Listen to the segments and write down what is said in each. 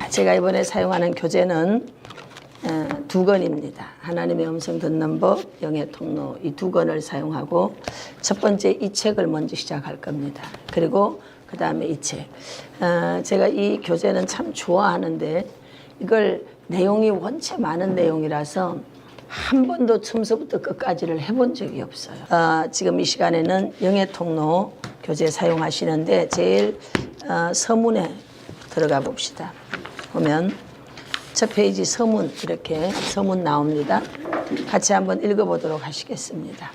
제가 이번에 사용하는 교재는 두 권입니다. 하나님의 음성 듣는 법, 영의 통로 이 두 권을 사용하고 첫 번째 이 책을 먼저 시작할 겁니다. 그리고 그 다음에 이 책. 제가 이 교재는 참 좋아하는데 이걸 내용이 원체 많은 내용이라서 한 번도 처음부터 끝까지를 해본 적이 없어요. 지금 이 시간에는 영의 통로 교재 사용하시는데 제일 서문에 들어가 봅시다. 보면 첫 페이지 서문, 이렇게 서문 나옵니다. 같이 한번 읽어보도록 하시겠습니다.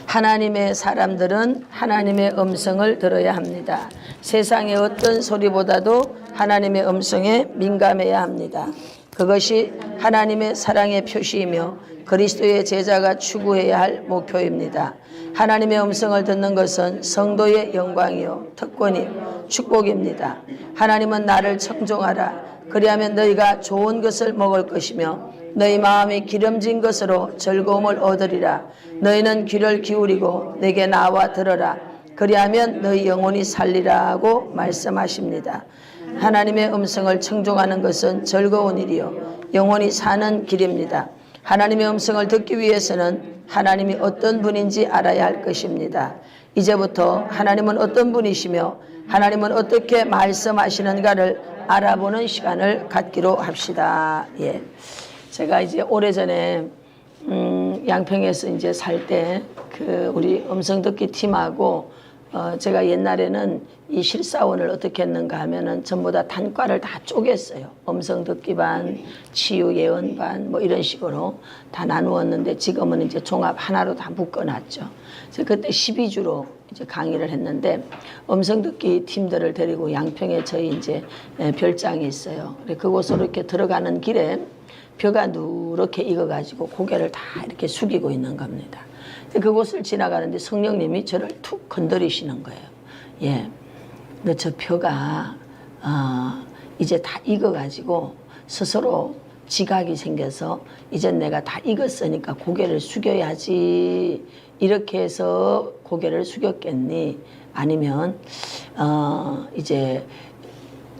하나님의 사람들은 하나님의 음성을 들어야 합니다. 세상의 어떤 소리보다도 하나님의 음성에 민감해야 합니다. 그것이 하나님의 사랑의 표시이며 그리스도의 제자가 추구해야 할 목표입니다. 하나님의 음성을 듣는 것은 성도의 영광이요 특권이 축복입니다. 하나님은 나를 청종하라. 그리하면 너희가 좋은 것을 먹을 것이며 너희 마음이 기름진 것으로 즐거움을 얻으리라. 너희는 귀를 기울이고 내게 나와 들어라. 그리하면 너희 영혼이 살리라고 말씀하십니다. 하나님의 음성을 청종하는 것은 즐거운 일이요 영혼이 사는 길입니다. 하나님의 음성을 듣기 위해서는 하나님이 어떤 분인지 알아야 할 것입니다. 이제부터 하나님은 어떤 분이시며 하나님은 어떻게 말씀하시는가를 알아보는 시간을 갖기로 합시다. 예. 제가 이제 오래전에 양평에서 이제 살 때 우리 음성 듣기 팀하고 제가 옛날에는 이 실사원을 어떻게 했는가 하면은 전부 다 단과를 다 쪼갰어요. 음성 듣기 반, 치유 예언 반, 뭐 이런 식으로 다 나누었는데 지금은 이제 종합 하나로 다 묶어놨죠. 그래서 그때 12주로 이제 강의를 했는데 음성 듣기 팀들을 데리고 양평에 저희 이제 별장이 있어요. 그곳으로 이렇게 들어가는 길에 벼가 누렇게 익어가지고 고개를 다 이렇게 숙이고 있는 겁니다. 그곳을 지나가는데 성령님이 저를 툭 건드리시는 거예요. 예, 너 저 벼가 이제 다 익어가지고 스스로 지각이 생겨서 이제 내가 다 익었으니까 고개를 숙여야지. 이렇게 해서 고개를 숙였겠니? 아니면 이제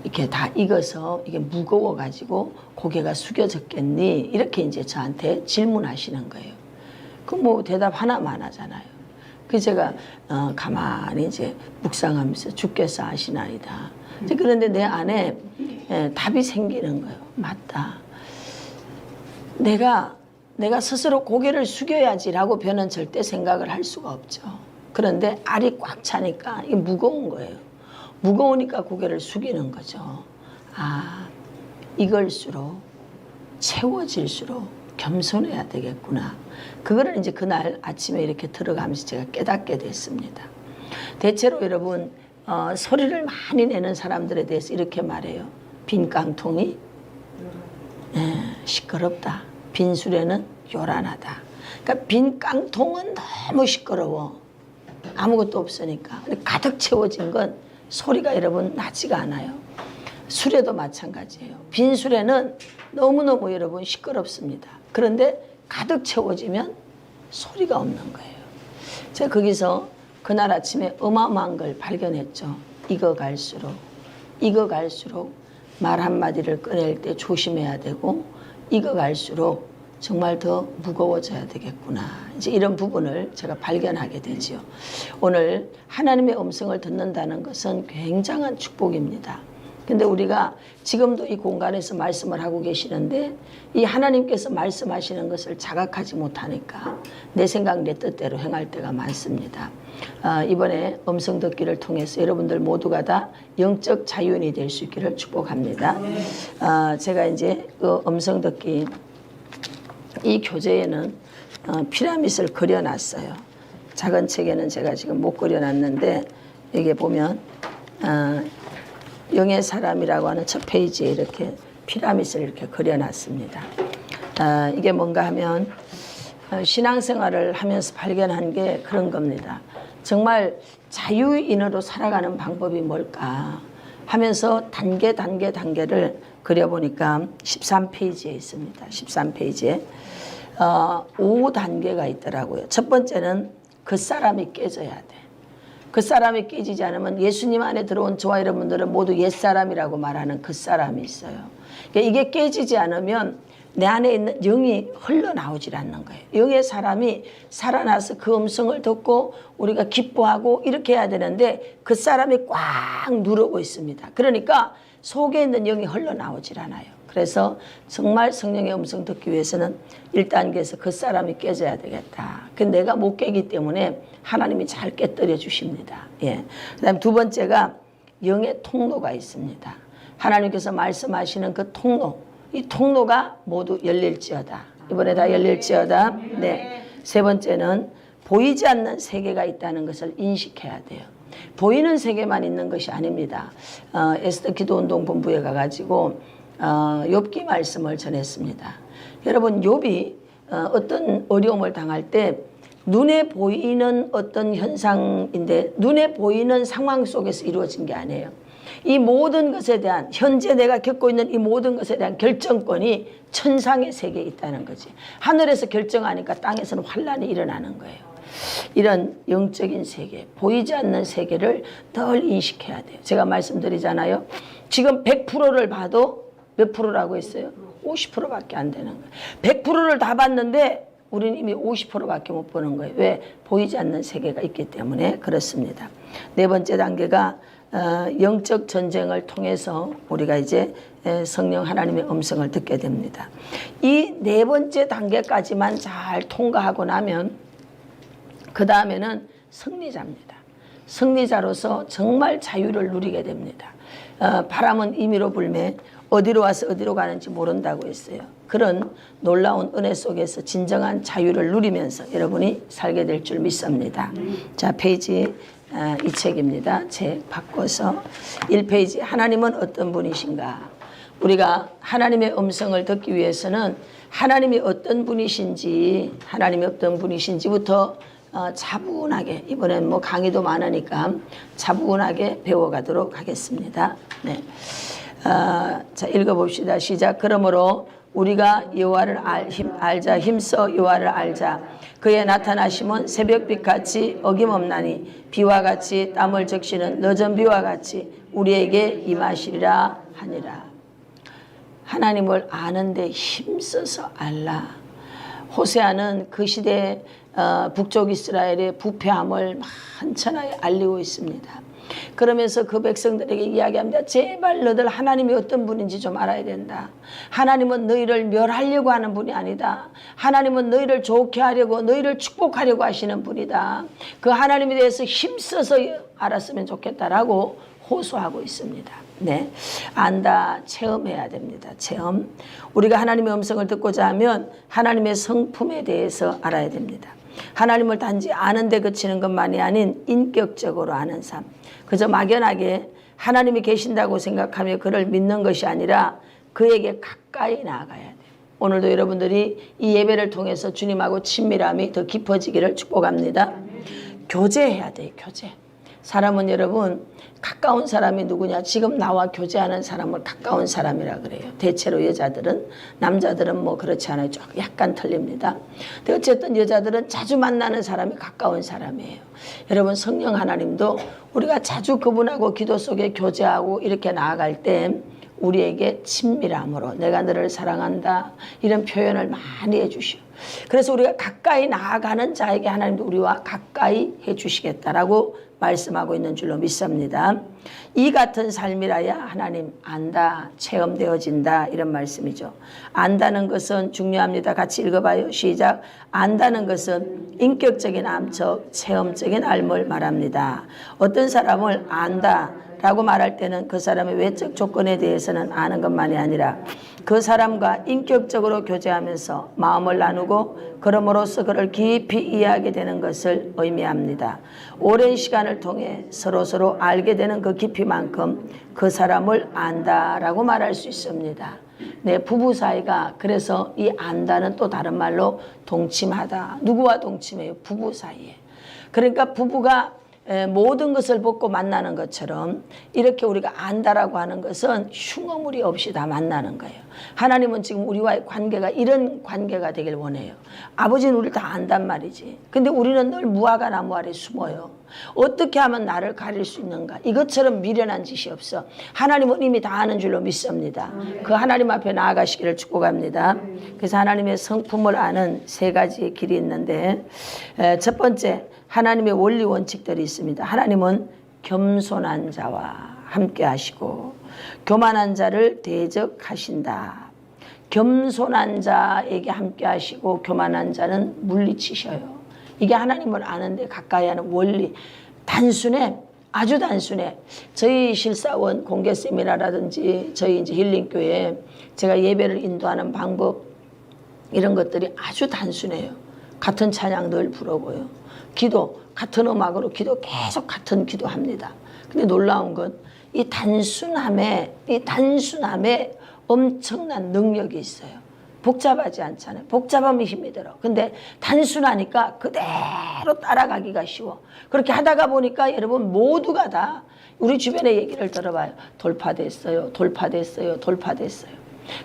이렇게 다 익어서 이게 무거워가지고 고개가 숙여졌겠니? 이렇게 이제 저한테 질문하시는 거예요. 그 뭐 대답 하나만 하잖아요. 그 제가 가만히 이제 묵상하면서 주께서 아시나이다. 그런데 내 안에 답이 생기는 거예요. 맞다. 내가 스스로 고개를 숙여야지라고 저는 절대 생각을 할 수가 없죠. 그런데 알이 꽉 차니까 이게 무거운 거예요. 무거우니까 고개를 숙이는 거죠. 익을수록 채워질수록 겸손해야 되겠구나. 그거를 이제 그날 아침에 이렇게 들어가면서 제가 깨닫게 됐습니다. 대체로 여러분 소리를 많이 내는 사람들에 대해서 이렇게 말해요. 빈 깡통이 시끄럽다. 빈 수레는 요란하다. 그러니까 빈 깡통은 너무 시끄러워. 아무것도 없으니까. 가득 채워진 건 소리가 여러분 나지가 않아요. 수레도 마찬가지예요. 빈 수레는 너무너무 여러분 시끄럽습니다. 그런데 가득 채워지면 소리가 없는 거예요. 제가 거기서 그날 아침에 어마어마한 걸 발견했죠. 익어갈수록 말 한마디를 꺼낼 때 조심해야 되고 익어갈수록 정말 더 무거워져야 되겠구나. 이제 이런 부분을 제가 발견하게 되지요. 오늘 하나님의 음성을 듣는다는 것은 굉장한 축복입니다. 근데 우리가 지금도 이 공간에서 말씀을 하고 계시는데 이 하나님께서 말씀하시는 것을 자각하지 못하니까 내 생각 내 뜻대로 행할 때가 많습니다. 이번에 음성 듣기를 통해서 여러분들 모두가 다 영적 자유인이 될 수 있기를 축복합니다. 제가 이제 그 음성 듣기 이 교재에는 피라밋을 그려놨어요. 작은 책에는 제가 지금 못 그려놨는데 여기 보면 영의 사람이라고 하는 첫 페이지에 이렇게 피라밋을 이렇게 그려놨습니다. 이게 뭔가 하면 신앙생활을 하면서 발견한 게 그런 겁니다. 정말 자유인으로 살아가는 방법이 뭘까 하면서 단계를 그려보니까 13페이지에 있습니다. 13페이지에 5단계가 있더라고요. 첫 번째는 그 사람이 깨져야 돼. 그 사람이 깨지지 않으면 예수님 안에 들어온 저와 여러분들은 모두 옛사람이라고 말하는 그 사람이 있어요. 그러니까 이게 깨지지 않으면 내 안에 있는 영이 흘러나오질 않는 거예요. 영의 사람이 살아나서 그 음성을 듣고 우리가 기뻐하고 이렇게 해야 되는데 그 사람이 꽉 누르고 있습니다. 그러니까 속에 있는 영이 흘러나오질 않아요. 그래서 정말 성령의 음성 듣기 위해서는 1단계에서 그 사람이 깨져야 되겠다. 그 내가 못 깨기 때문에 하나님이 잘 깨뜨려 주십니다. 예. 그다음 두 번째가 영의 통로가 있습니다. 하나님께서 말씀하시는 그 통로, 이 통로가 모두 열릴지어다. 이번에 다 열릴지어다. 네. 세 번째는 보이지 않는 세계가 있다는 것을 인식해야 돼요. 보이는 세계만 있는 것이 아닙니다. 에스더 기도운동본부에 가가지고 욥기 말씀을 전했습니다. 여러분 욥이 어떤 어려움을 당할 때 눈에 보이는 어떤 현상인데 눈에 보이는 상황 속에서 이루어진 게 아니에요. 이 모든 것에 대한 현재 내가 겪고 있는 이 모든 것에 대한 결정권이 천상의 세계에 있다는 거지. 하늘에서 결정하니까 땅에서는 환란이 일어나는 거예요. 이런 영적인 세계, 보이지 않는 세계를 늘 인식해야 돼요. 제가 말씀드리잖아요. 지금 100%를 봐도 몇 프로라고 했어요? 50%밖에 안 되는 거예요. 100%를 다 봤는데 우리는 이미 50%밖에 못 보는 거예요. 왜? 보이지 않는 세계가 있기 때문에 그렇습니다. 네 번째 단계가 영적 전쟁을 통해서 우리가 이제 성령 하나님의 음성을 듣게 됩니다. 이 네 번째 단계까지만 잘 통과하고 나면 그 다음에는 승리자입니다. 승리자로서 정말 자유를 누리게 됩니다. 바람은 임의로 불매 어디로 와서 어디로 가는지 모른다고 했어요. 그런 놀라운 은혜 속에서 진정한 자유를 누리면서 여러분이 살게 될 줄 믿습니다. 자, 페이지 이 책입니다. 책 바꿔서 1페이지. 하나님은 어떤 분이신가? 우리가 하나님의 음성을 듣기 위해서는 하나님이 어떤 분이신지부터 차분하게, 이번엔 뭐 강의도 많으니까 차분하게 배워가도록 하겠습니다. 네. 자, 읽어봅시다. 시작. 그러므로 우리가 여호와를 알자. 힘써 여호와를 알자. 그의 나타나심은 새벽빛같이 어김없나니 비와 같이 땀을 적시는 늦은 비와 같이 우리에게 임하시리라 하니라. 하나님을 아는데 힘써서 알라. 호세아는 그 시대 북쪽 이스라엘의 부패함을 만천하에 알리고 있습니다. 그러면서 그 백성들에게 이야기합니다. 제발 너들 하나님이 어떤 분인지 좀 알아야 된다. 하나님은 너희를 멸하려고 하는 분이 아니다. 하나님은 너희를 좋게 하려고, 너희를 축복하려고 하시는 분이다. 그 하나님에 대해서 힘써서 알았으면 좋겠다라고 호소하고 있습니다. 네, 안다, 체험해야 됩니다. 체험. 우리가 하나님의 음성을 듣고자 하면 하나님의 성품에 대해서 알아야 됩니다. 하나님을 단지 아는 데 그치는 것만이 아닌 인격적으로 아는 삶. 그저 막연하게 하나님이 계신다고 생각하며 그를 믿는 것이 아니라 그에게 가까이 나아가야 돼요. 오늘도 여러분들이 이 예배를 통해서 주님하고 친밀함이 더 깊어지기를 축복합니다. 교제해야 돼요. 교제. 사람은 여러분 가까운 사람이 누구냐? 지금 나와 교제하는 사람을 가까운 사람이라 그래요. 대체로 여자들은, 남자들은 뭐 그렇지 않아요. 좀 약간 틀립니다. 근데 어쨌든 여자들은 자주 만나는 사람이 가까운 사람이에요. 여러분 성령 하나님도 우리가 자주 그분하고 기도 속에 교제하고 이렇게 나아갈 때 우리에게 친밀함으로 내가 너를 사랑한다 이런 표현을 많이 해주시오. 그래서 우리가 가까이 나아가는 자에게 하나님도 우리와 가까이 해주시겠다라고 말씀하고 있는 줄로 믿습니다. 이 같은 삶이라야 하나님 안다, 체험되어진다 이런 말씀이죠. 안다는 것은 중요합니다. 같이 읽어봐요. 시작. 안다는 것은 인격적인 암척, 체험적인 알을 말합니다. 어떤 사람을 안다 라고 말할 때는 그 사람의 외적 조건에 대해서는 아는 것만이 아니라 그 사람과 인격적으로 교제하면서 마음을 나누고 그럼으로써 그를 깊이 이해하게 되는 것을 의미합니다. 오랜 시간을 통해 서로 알게 되는 그 깊이만큼 그 사람을 안다라고 말할 수 있습니다. 네, 부부 사이가 그래서 이 안다는 또 다른 말로 동침하다. 누구와 동침해요? 부부 사이에. 그러니까 부부가 모든 것을 벗고 만나는 것처럼 이렇게 우리가 안다라고 하는 것은 흉어물이 없이 다 만나는 거예요. 하나님은 지금 우리와의 관계가 이런 관계가 되길 원해요. 아버지는 우리를 다 안단 말이지. 근데 우리는 늘 무화과 나무 아래 숨어요. 어떻게 하면 나를 가릴 수 있는가? 이것처럼 미련한 짓이 없어. 하나님은 이미 다 아는 줄로 믿습니다. 그 하나님 앞에 나아가시기를 축복합니다. 그래서 하나님의 성품을 아는 세 가지의 길이 있는데, 첫 번째 하나님의 원리 원칙들이 있습니다. 하나님은 겸손한 자와 함께 하시고 교만한 자를 대적하신다. 겸손한 자에게 함께 하시고 교만한 자는 물리치셔요. 이게 하나님을 아는데 가까이 하는 원리. 단순해. 아주 단순해. 저희 실사원 공개 세미나라든지 저희 이제 힐링교회 제가 예배를 인도하는 방법, 이런 것들이 아주 단순해요. 같은 찬양 늘 부르고요. 기도, 같은 음악으로 기도 계속 같은 기도합니다. 근데 놀라운 건 이 단순함에 엄청난 능력이 있어요. 복잡하지 않잖아요. 복잡하면 힘이 들어. 근데 단순하니까 그대로 따라가기가 쉬워. 그렇게 하다가 보니까 여러분 모두가 다 우리 주변의 얘기를 들어봐요. 돌파됐어요. 돌파됐어요. 돌파됐어요.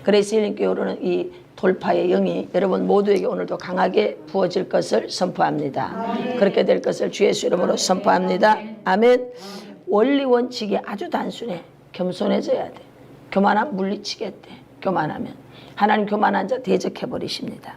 그래서 힐링교회로는 이 돌파의 영이 여러분 모두에게 오늘도 강하게 부어질 것을 선포합니다. 아멘. 그렇게 될 것을 주 예수 이름으로 선포합니다. 아멘. 원리 원칙이 아주 단순해. 겸손해져야 돼. 교만하면 물리치겠대. 교만하면. 하나님 교만한 자 대적해버리십니다.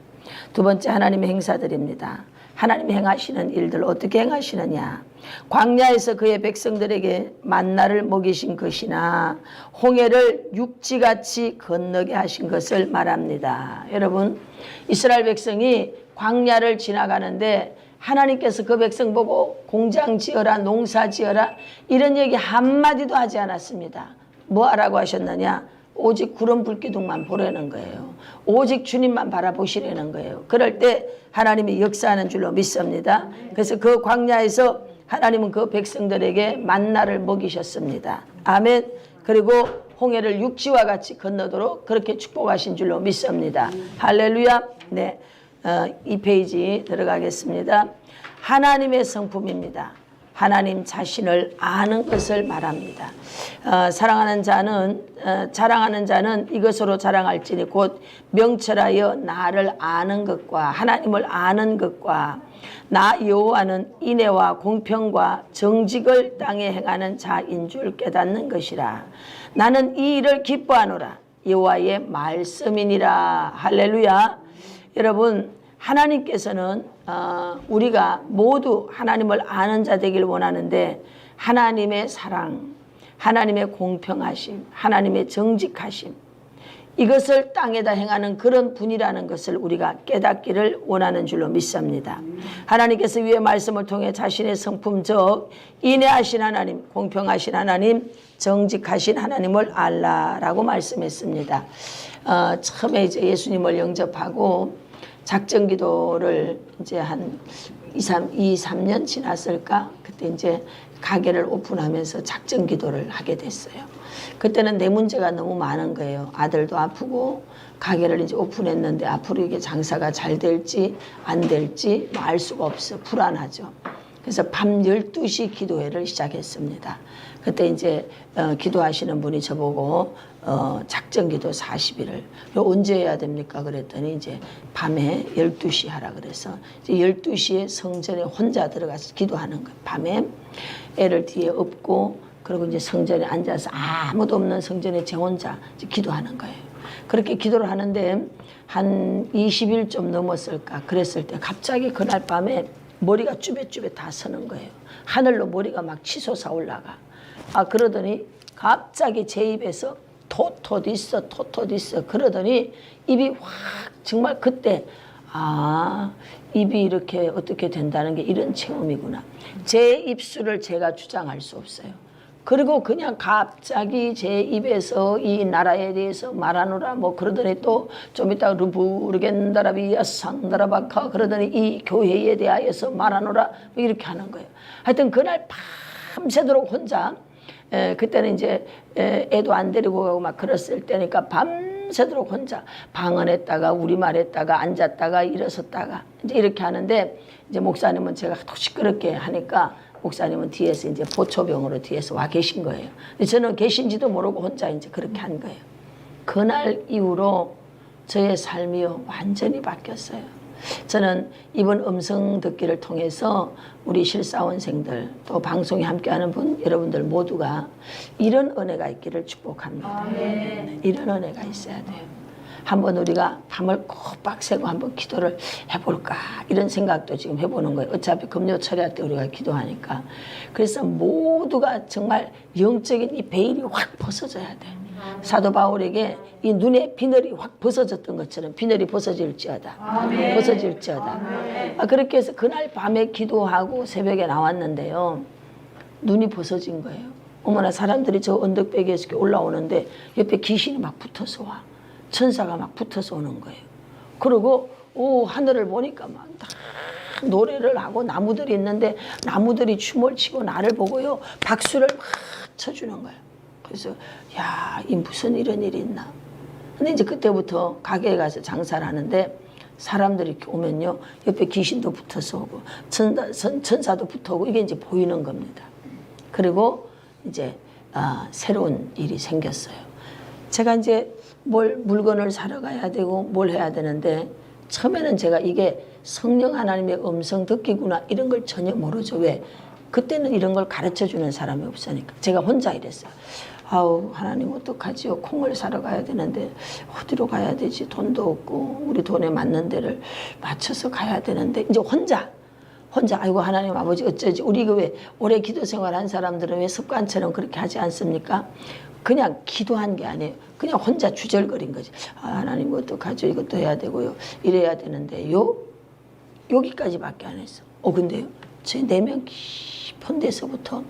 두 번째 하나님의 행사들입니다. 하나님이 행하시는 일들 어떻게 행하시느냐. 광야에서 그의 백성들에게 만나를 먹이신 것이나 홍해를 육지같이 건너게 하신 것을 말합니다. 여러분, 이스라엘 백성이 광야를 지나가는데 하나님께서 그 백성 보고 공장 지어라, 농사 지어라, 이런 얘기 한마디도 하지 않았습니다. 뭐 하라고 하셨느냐? 오직 구름 불기둥만 보라는 거예요. 오직 주님만 바라보시라는 거예요. 그럴 때 하나님이 역사하는 줄로 믿습니다. 그래서 그 광야에서 하나님은 그 백성들에게 만나를 먹이셨습니다. 아멘. 그리고 홍해를 육지와 같이 건너도록 그렇게 축복하신 줄로 믿습니다. 할렐루야. 네, 2페이지 들어가겠습니다. 하나님의 성품입니다. 하나님 자신을 아는 것을 말합니다. 자랑하는 자는 이것으로 자랑할지니 곧 명철하여 나를 아는 것과 하나님을 아는 것과 나 여호와는 인애와 공평과 정직을 땅에 행하는 자인 줄 깨닫는 것이라. 나는 이 일을 기뻐하노라. 여호와의 말씀이니라. 할렐루야. 여러분, 하나님께서는 우리가 모두 하나님을 아는 자 되길 원하는데 하나님의 사랑, 하나님의 공평하심, 하나님의 정직하심, 이것을 땅에다 행하는 그런 분이라는 것을 우리가 깨닫기를 원하는 줄로 믿습니다. 하나님께서 위의 말씀을 통해 자신의 성품 즉 인애하신 하나님, 공평하신 하나님, 정직하신 하나님을 알라라고 말씀했습니다. 처음에 이제 예수님을 영접하고 작정 기도를 이제 한 2-3년 지났을까? 그때 이제 가게를 오픈하면서 작정 기도를 하게 됐어요. 그때는 내 문제가 너무 많은 거예요. 아들도 아프고 가게를 이제 오픈했는데 앞으로 이게 장사가 잘 될지 안 될지 알 수가 없어. 불안하죠. 그래서 밤 12시 기도회를 시작했습니다. 그때 이제 기도하시는 분이 저보고 작정 기도 40일을 언제 해야 됩니까? 그랬더니 이제 밤에 12시 하라 그래서 이제 12시에 성전에 혼자 들어가서 기도하는 거예요. 밤에 애를 뒤에 업고 그리고 이제 성전에 앉아서 아무도 없는 성전에 제 혼자 이제 기도하는 거예요. 그렇게 기도를 하는데 한 20일 좀 넘었을까 그랬을 때 갑자기 그날 밤에 머리가 쭈뼛쭈뼛 다 서는 거예요. 하늘로 머리가 막 치솟아 올라가. 그러더니 갑자기 제 입에서 토토 있어 그러더니 입이 확 정말 그때 입이 이렇게 어떻게 된다는 게 이런 체험이구나. 제 입술을 제가 주장할 수 없어요. 그리고 그냥 갑자기 제 입에서 이 나라에 대해서 말하노라 뭐 그러더니 또 좀 이따 루부르겐다라비야 산다라바카 그러더니 이 교회에 대하여서 말하노라 뭐 이렇게 하는 거예요. 하여튼 그날 밤새도록 혼자 그때는 이제 애도 안 데리고 가고 막 그랬을 때니까 밤새도록 혼자 방언했다가 우리말했다가 앉았다가 일어섰다가 이제 이렇게 하는데 이제 목사님은 제가 또 시끄럽게 하니까 목사님은 뒤에서 이제 보초병으로 뒤에서 와 계신 거예요. 근데 저는 계신지도 모르고 혼자 이제 그렇게 한 거예요. 그날 이후로 저의 삶이요 완전히 바뀌었어요. 저는 이번 음성 듣기를 통해서 우리 실사원생들 또 방송에 함께하는 분 여러분들 모두가 이런 은혜가 있기를 축복합니다. 이런 은혜가 있어야 돼요. 한번 우리가 밤을 꼭 빡세고 한번 기도를 해볼까 이런 생각도 지금 해보는 거예요. 어차피 금요 철야 때 우리가 기도하니까. 그래서 모두가 정말 영적인 이 베일이 확 벗어져야 돼. 사도 바울에게 이 눈에 비늘이 확 벗어졌던 것처럼 비늘이 벗어질지어다. 벗어질지어다. 그렇게 해서 그날 밤에 기도하고 새벽에 나왔는데요. 눈이 벗어진 거예요. 어머나 사람들이 저 언덕배기에서 이렇게 올라오는데 옆에 귀신이 막 붙어서 와. 천사가 막 붙어서 오는 거예요. 그리고 하늘을 보니까 막 노래를 하고 나무들이 있는데 나무들이 춤을 추고 나를 보고요. 박수를 막 쳐주는 거예요. 그래서 야, 이 무슨 이런 일이 있나. 근데 이제 그때부터 가게에 가서 장사를 하는데 사람들이 이렇게 오면요. 옆에 귀신도 붙어서 오고 천사도 붙어오고 이게 이제 보이는 겁니다. 그리고 이제 새로운 일이 생겼어요. 제가 이제 물건을 사러 가야 되고 뭘 해야 되는데 처음에는 제가 이게 성령 하나님의 음성 듣기구나 이런 걸 전혀 모르죠. 왜? 그때는 이런 걸 가르쳐주는 사람이 없으니까. 제가 혼자 이랬어요. 아우 하나님 어떡하지요. 콩을 사러 가야 되는데 어디로 가야 되지. 돈도 없고 우리 돈에 맞는 데를 맞춰서 가야 되는데 이제 혼자 아이고 하나님 아버지 어쩌지. 우리 왜 오래 기도 생활한 사람들은 왜 습관처럼 그렇게 하지 않습니까? 그냥 기도한 게 아니에요. 그냥 혼자 주절거린 거지. 하나님 어떡하죠. 이것도 해야 되고요. 이래야 되는데요. 여기까지밖에 안 했어. 근데요. 제 내면 깊은 데서부터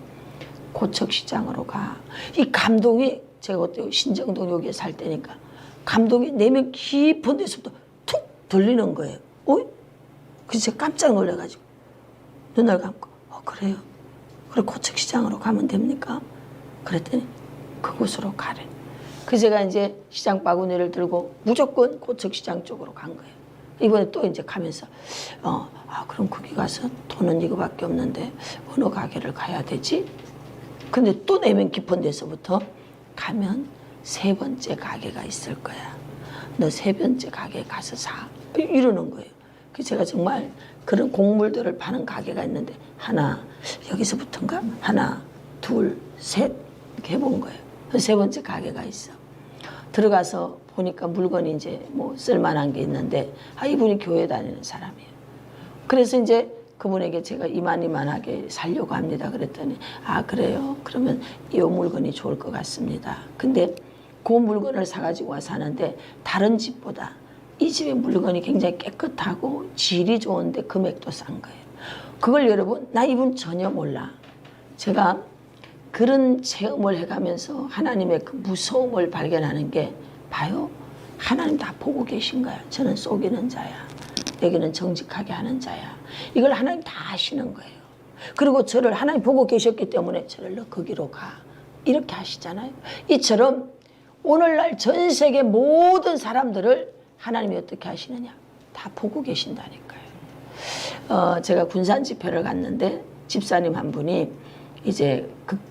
고척시장으로 가. 이 감동이 제가 그때 신정동 여기에 살 때니까 감동이 내면 깊은 데서부터 툭 들리는 거예요. 그래서 제가 깜짝 놀라가지고 눈을 감고 그래요. 그래 고척시장으로 가면 됩니까? 그랬더니 그곳으로 가래. 그래서 제가 이제 시장 바구니를 들고 무조건 고척시장 쪽으로 간 거예요. 이번에 또 이제 가면서 그럼 거기 가서 돈은 이거밖에 없는데 어느 가게를 가야 되지? 근데 또 내면 깊은 데서부터 가면 세 번째 가게가 있을 거야. 너 세 번째 가게 가서 사. 이러는 거예요. 그래서 제가 정말 그런 곡물들을 파는 가게가 있는데 하나, 여기서부터인가? 하나, 둘, 셋 이렇게 해본 거예요. 세 번째 가게가 있어. 들어가서 보니까 물건이 이제 뭐 쓸만한 게 있는데 이분이 교회 다니는 사람이에요. 그래서 이제 그분에게 제가 이만하게 살려고 합니다. 그랬더니 그래요. 그러면 이 물건이 좋을 것 같습니다. 근데 그 물건을 사가지고 와서 하는데 다른 집보다 이 집의 물건이 굉장히 깨끗하고 질이 좋은데 금액도 싼 거예요. 그걸 여러분 나 이분 전혀 몰라. 제가 그런 체험을 해가면서 하나님의 그 무서움을 발견하는 게 봐요. 하나님 다 보고 계신 거야. 저는 속이는 자야. 여기는 정직하게 하는 자야. 이걸 하나님 다 아시는 거예요. 그리고 저를 하나님 보고 계셨기 때문에 저를 너 거기로 가. 이렇게 하시잖아요. 이처럼 오늘날 전 세계 모든 사람들을 하나님이 어떻게 하시느냐. 다 보고 계신다니까요. 제가 군산 집회를 갔는데 집사님 한 분이 이제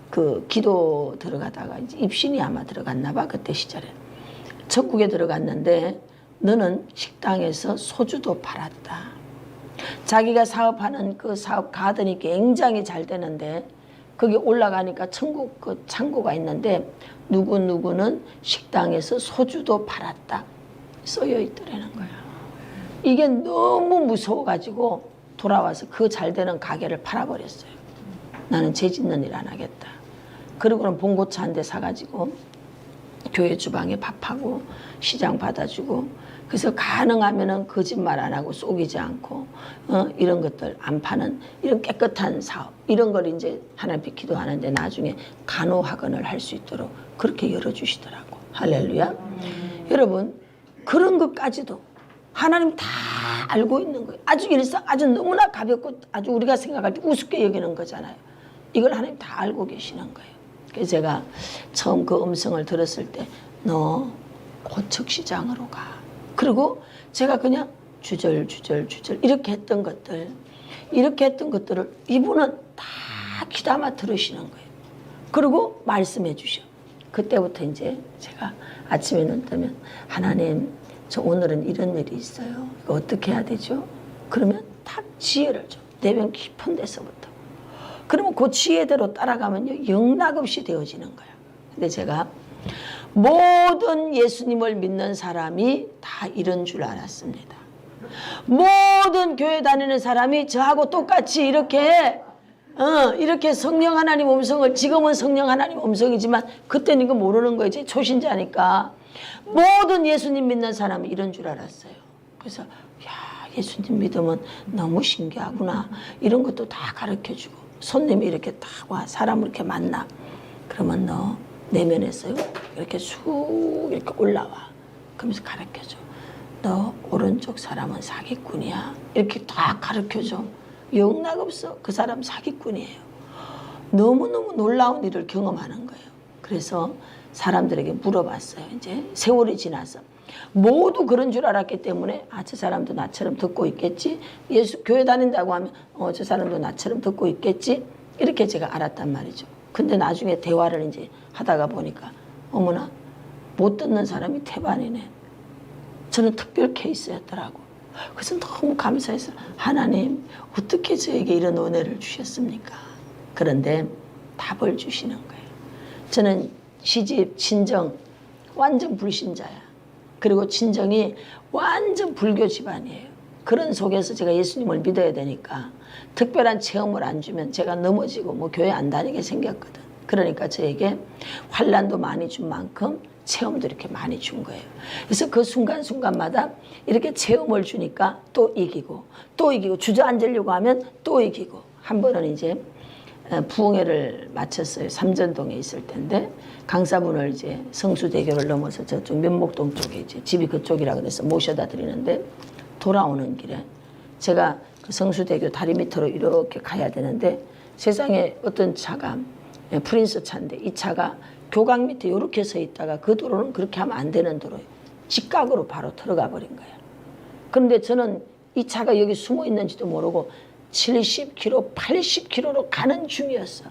그 기도 들어가다가 이제 입신이 아마 들어갔나 봐. 그때 시절에. 천국에 들어갔는데 너는 식당에서 소주도 팔았다. 자기가 사업하는 그 사업 가더니 굉장히 잘 되는데 거기 올라가니까 천국 그 창고가 있는데 누구는 식당에서 소주도 팔았다. 써여 있더라는 거야. 이게 너무 무서워가지고 돌아와서 그 잘 되는 가게를 팔아버렸어요. 나는 죄 짓는 일 안 하겠다. 그러고는 봉고차 한 대 사가지고 교회 주방에 밥하고 시장 받아주고 그래서 가능하면은 거짓말 안 하고 속이지 않고 이런 것들 안 파는 이런 깨끗한 사업 이런 걸 이제 하나님께 기도하는데 나중에 간호학원을 할 수 있도록 그렇게 열어주시더라고. 할렐루야. 여러분 그런 것까지도 하나님 다 알고 있는 거예요. 아주 일상 아주 너무나 가볍고 아주 우리가 생각할 때 우습게 여기는 거잖아요. 이걸 하나님 다 알고 계시는 거예요. 그래서 제가 처음 그 음성을 들었을 때 너 고척시장으로 가. 그리고 제가 그냥 주절 이렇게 했던 것들을 이분은 다 귀담아 들으시는 거예요. 그리고 말씀해 주셔. 그때부터 이제 제가 아침에 눈 뜨면 하나님 저 오늘은 이런 일이 있어요. 이거 어떻게 해야 되죠? 그러면 딱 지혜를 줘. 내면 깊은 데서부터. 그러면 그 지혜대로 따라가면요 영락없이 되어지는 거예요. 근데 제가 모든 예수님을 믿는 사람이 다 이런 줄 알았습니다. 모든 교회 다니는 사람이 저하고 똑같이 이렇게 성령 하나님 음성을, 지금은 성령 하나님 음성이지만 그때는 이거 모르는 거예요. 제 초신자니까. 모든 예수님 믿는 사람이 이런 줄 알았어요. 그래서 야, 예수님 믿으면 너무 신기하구나. 이런 것도 다 가르쳐주고, 손님이 이렇게 딱 와, 사람을 이렇게 만나. 그러면 너 내면에서요 이렇게 쑥 이렇게 올라와. 그러면서 가르쳐줘. 너 오른쪽 사람은 사기꾼이야. 이렇게 다 가르쳐줘. 영락없어. 그 사람 사기꾼이에요. 너무너무 놀라운 일을 경험하는 거예요. 그래서 사람들에게 물어봤어요. 이제 세월이 지나서 모두 그런 줄 알았기 때문에 저 사람도 나처럼 듣고 있겠지. 예수 교회 다닌다고 하면 저 사람도 나처럼 듣고 있겠지. 이렇게 제가 알았단 말이죠. 근데 나중에 대화를 이제 하다가 보니까 어머나 못 듣는 사람이 태반이네. 저는 특별 케이스였더라고. 그래서 너무 감사해서 하나님 어떻게 저에게 이런 은혜를 주셨습니까? 그런데 답을 주시는 거예요. 저는 시집 친정 완전 불신자야. 그리고 친정이 완전 불교 집안이에요. 그런 속에서 제가 예수님을 믿어야 되니까 특별한 체험을 안 주면 제가 넘어지고 뭐 교회 안 다니게 생겼거든. 그러니까 저에게 환난도 많이 준 만큼 체험도 이렇게 많이 준 거예요. 그래서 그 순간순간마다 이렇게 체험을 주니까 또 이기고 또 이기고, 주저앉으려고 하면 또 이기고. 한 번은 이제 부흥회를 마쳤어요. 삼전동에 있을 텐데 강사분을 이제 성수대교를 넘어서 저쪽 면목동 쪽에 이제 집이 그쪽이라 그래서 모셔다 드리는데 돌아오는 길에 제가 그 성수대교 다리 밑으로 이렇게 가야 되는데 세상에 어떤 차가 프린스 차인데 이 차가 교각 밑에 이렇게 서 있다가 그 도로는 그렇게 하면 안 되는 도로예요. 직각으로 바로 들어가 버린 거예요. 그런데 저는 이 차가 여기 숨어 있는지도 모르고 70km, 80km로 가는 중이었어.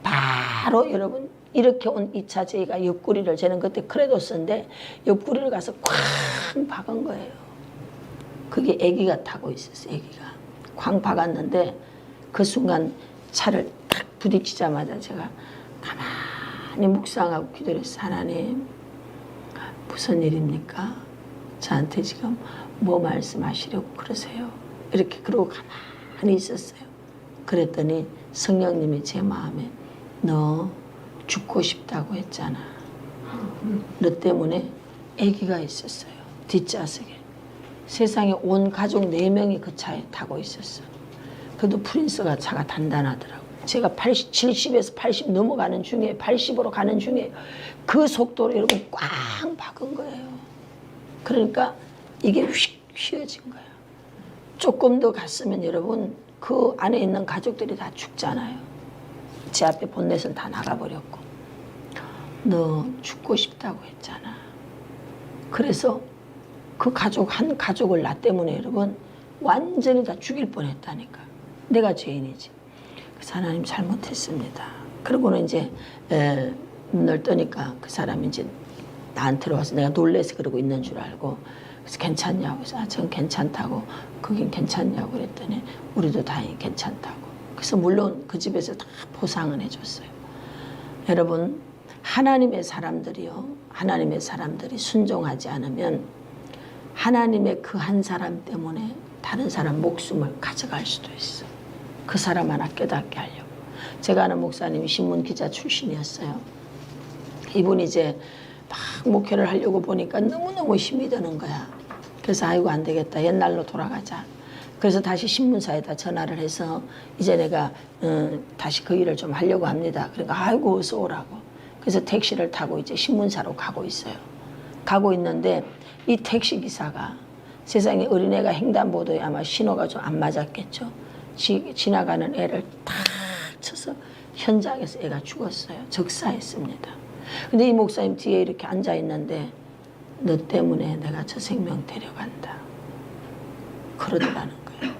바로 여러분 이렇게 온 이 차 제가 옆구리를, 저는 그때 크레도스인데 옆구리를 가서 쾅 박은 거예요. 그게 애기가 타고 있었어요. 애기가 쾅 박았는데 그 순간 차를 딱 부딪히자마자 제가 가만히 묵상하고 기도했어요. 하나님 무슨 일입니까? 저한테 지금 뭐 말씀하시려고 그러세요? 이렇게 그러고 가만히 있었어요. 그랬더니 성령님이 제 마음에 너 죽고 싶다고 했잖아. 너 때문에 아기가 있었어요. 뒷좌석에. 세상에 온 가족 4명이 그 차에 타고 있었어. 그래도 프린스가 차가 단단하더라고. 제가 70에서 80 넘어가는 중에 80으로 가는 중에 그 속도로 여러분 꽝 박은 거예요. 그러니까 이게 휙 휘어진 거야. 조금 더 갔으면 여러분 그 안에 있는 가족들이 다 죽잖아요. 제 앞에 본넷은 다 나가버렸고. 너 죽고 싶다고 했잖아. 그래서 그 가족 한 가족을 나 때문에 여러분 완전히 다 죽일 뻔했다니까. 내가 죄인이지. 그래서 하나님 잘못했습니다. 그러고는 이제 눈을 뜨니까 그 사람이 이제 나한테로 와서 내가 놀래서 그러고 있는 줄 알고 그래서 괜찮냐고 해서 전 괜찮다고. 그긴 괜찮냐고 그랬더니 우리도 다행히 괜찮다고. 그래서 물론 그 집에서 다 보상은 해줬어요. 여러분 하나님의 사람들이요, 하나님의 사람들이 순종하지 않으면 하나님의 그 한 사람 때문에 다른 사람 목숨을 가져갈 수도 있어. 그 사람 하나 깨닫게 하려고. 제가 아는 목사님이 신문기자 출신이었어요. 이분이 이제 막 목회를 하려고 보니까 너무너무 힘이 드는 거야. 그래서 아이고 안 되겠다. 옛날로 돌아가자. 그래서 다시 신문사에다 전화를 해서 이제 내가 다시 그 일을 좀 하려고 합니다. 그러니까 아이고 어서 오라고. 그래서 택시를 타고 이제 신문사로 가고 있어요. 가고 있는데 이 택시기사가 세상에 어린애가 횡단보도에 아마 신호가 좀 안 맞았겠죠. 지나가는 애를 탁 쳐서 현장에서 애가 죽었어요. 적사했습니다. 근데 이 목사님 뒤에 이렇게 앉아 있는데 너 때문에 내가 저 생명 데려간다. 그러더라는 거예요.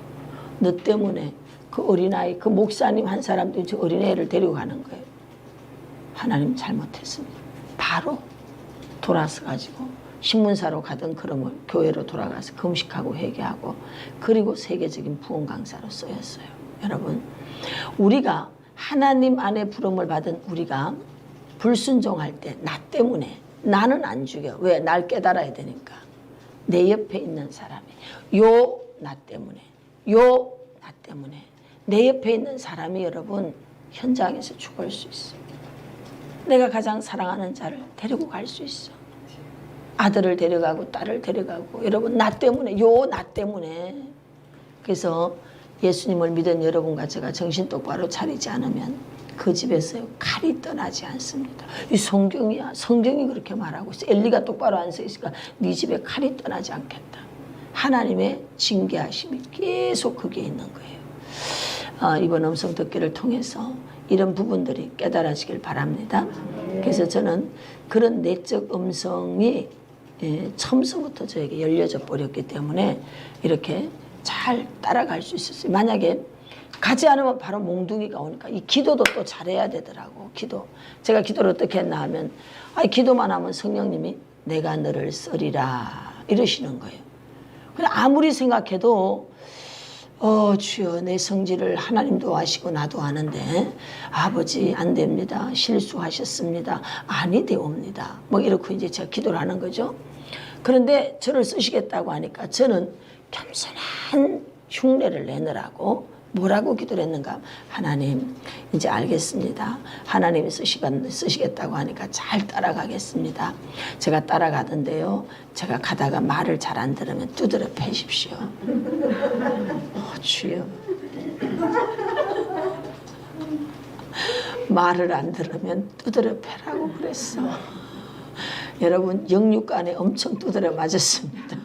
너 때문에 그 어린아이, 그 목사님 한 사람도 저 어린애를 데리고 가는 거예요. 하나님 잘못했습니다. 바로 돌아서 가지고 신문사로 가던 그러면 교회로 돌아가서 금식하고 회개하고 그리고 세계적인 부흥 강사로 쓰였어요. 여러분, 우리가 하나님 안에 부름을 받은 우리가 불순종할 때 나 때문에 나는 안 죽여. 왜? 날 깨달아야 되니까. 내 옆에 있는 사람이 요 나 때문에 요 나 때문에 내 옆에 있는 사람이 여러분 현장에서 죽을 수 있어. 내가 가장 사랑하는 자를 데리고 갈 수 있어. 아들을 데려가고 딸을 데려가고 여러분 나 때문에 요 나 때문에. 그래서 예수님을 믿은 여러분과 제가 정신 똑바로 차리지 않으면 그 집에서 칼이 떠나지 않습니다. 이 성경이야. 성경이 그렇게 말하고 있어. 엘리가 똑바로 안 서 있으니까 네 집에 칼이 떠나지 않겠다. 하나님의 징계하심이 계속 거기에 있는 거예요. 이번 음성 듣기를 통해서 이런 부분들이 깨달아지길 바랍니다. 그래서 저는 그런 내적 음성이 처음서부터 저에게 열려져 버렸기 때문에 이렇게 잘 따라갈 수 있었어요. 만약에 가지 않으면 바로 몽둥이가 오니까 이 기도도 또 잘해야 되더라고. 기도. 제가 기도를 어떻게 했나 하면 기도만 하면 성령님이 내가 너를 쓰리라 이러시는 거예요. 그냥 아무리 생각해도 주여 내 성질을 하나님도 아시고 나도 아는데 아버지 안 됩니다. 실수하셨습니다. 아니 되옵니다. 뭐 이렇게 이제 제가 기도를 하는 거죠. 그런데 저를 쓰시겠다고 하니까 저는 겸손한 흉내를 내느라고 뭐라고 기도를 했는가. 하나님 이제 알겠습니다. 하나님이 쓰시겠다고 하니까 잘 따라가겠습니다. 제가 따라가던데요. 제가 가다가 말을 잘 안 들으면 두드려 패십시오. 주여. 말을 안 들으면 두드려 패라고 그랬어. 여러분 영육간에 엄청 두드려 맞았습니다.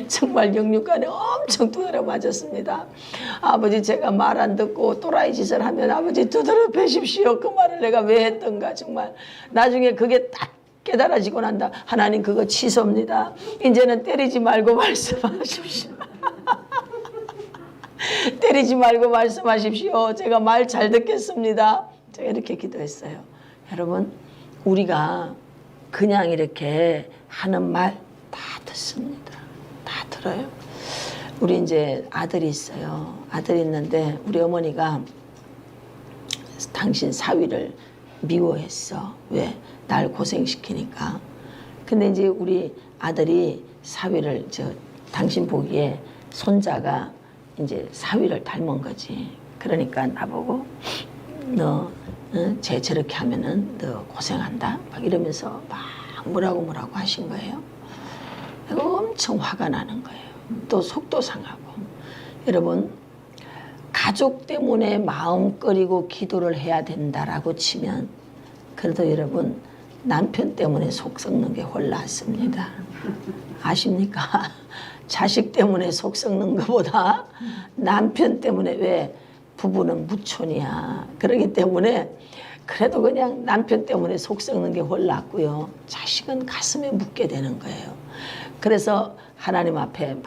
정말 영육간에 엄청 두드려 맞았습니다. 아버지 제가 말 안 듣고 또라이 짓을 하면 아버지 두드려 패십시오. 그 말을 내가 왜 했던가 정말. 나중에 그게 딱 깨달아지고 난다. 하나님 그거 취소입니다. 이제는 때리지 말고 말씀하십시오. 때리지 말고 말씀하십시오. 제가 말 잘 듣겠습니다. 제가 이렇게 기도했어요. 여러분 우리가 그냥 이렇게 하는 말 다 듣습니다. 다 들어요. 우리 이제 아들이 있어요. 아들이 있는데 우리 어머니가 당신 사위를 미워했어. 왜? 날 고생시키니까. 근데 이제 우리 아들이 사위를 당신 보기에 손자가 이제 사위를 닮은 거지. 그러니까 나보고 너 쟤 저렇게 하면은 너 고생한다. 막 이러면서 막 뭐라고 하신 거예요. 엄청 화가 나는 거예요. 또 속도 상하고. 여러분 가족 때문에 마음 끓이고 기도를 해야 된다라고 치면 그래도 여러분 남편 때문에 속 썩는 게 홀랐습니다. 아십니까? 자식 때문에 속 썩는 것보다 남편 때문에 왜 부부는 무촌이야. 그러기 때문에 그래도 그냥 남편 때문에 속 썩는 게 홀랐고요. 자식은 가슴에 묻게 되는 거예요. 그래서 하나님 앞에 막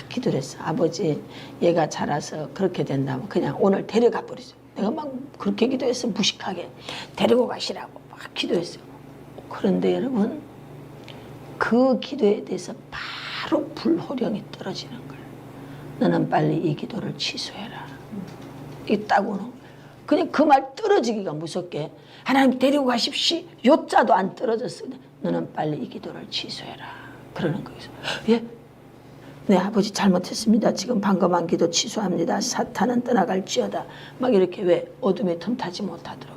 기도를 했어. 아버지 얘가 자라서 그렇게 된다면 그냥 오늘 데려가 버리죠. 내가 막 그렇게 기도해서 무식하게 데리고 가시라고 막 기도했어요. 그런데 여러분 그 기도에 대해서 바로 불호령이 떨어지는 거예요. 너는 빨리 이 기도를 취소해라. 있다고는 그냥 그 말 떨어지기가 무섭게 하나님 데리고 가십시오. 요자도 안 떨어졌어요. 너는 빨리 이 기도를 취소해라. 그러는 거예요. 예? 네 아버지 잘못했습니다. 지금 방금 한 기도 취소합니다. 사탄은 떠나갈지어다. 막 이렇게 왜 어둠에 틈타지 못하도록.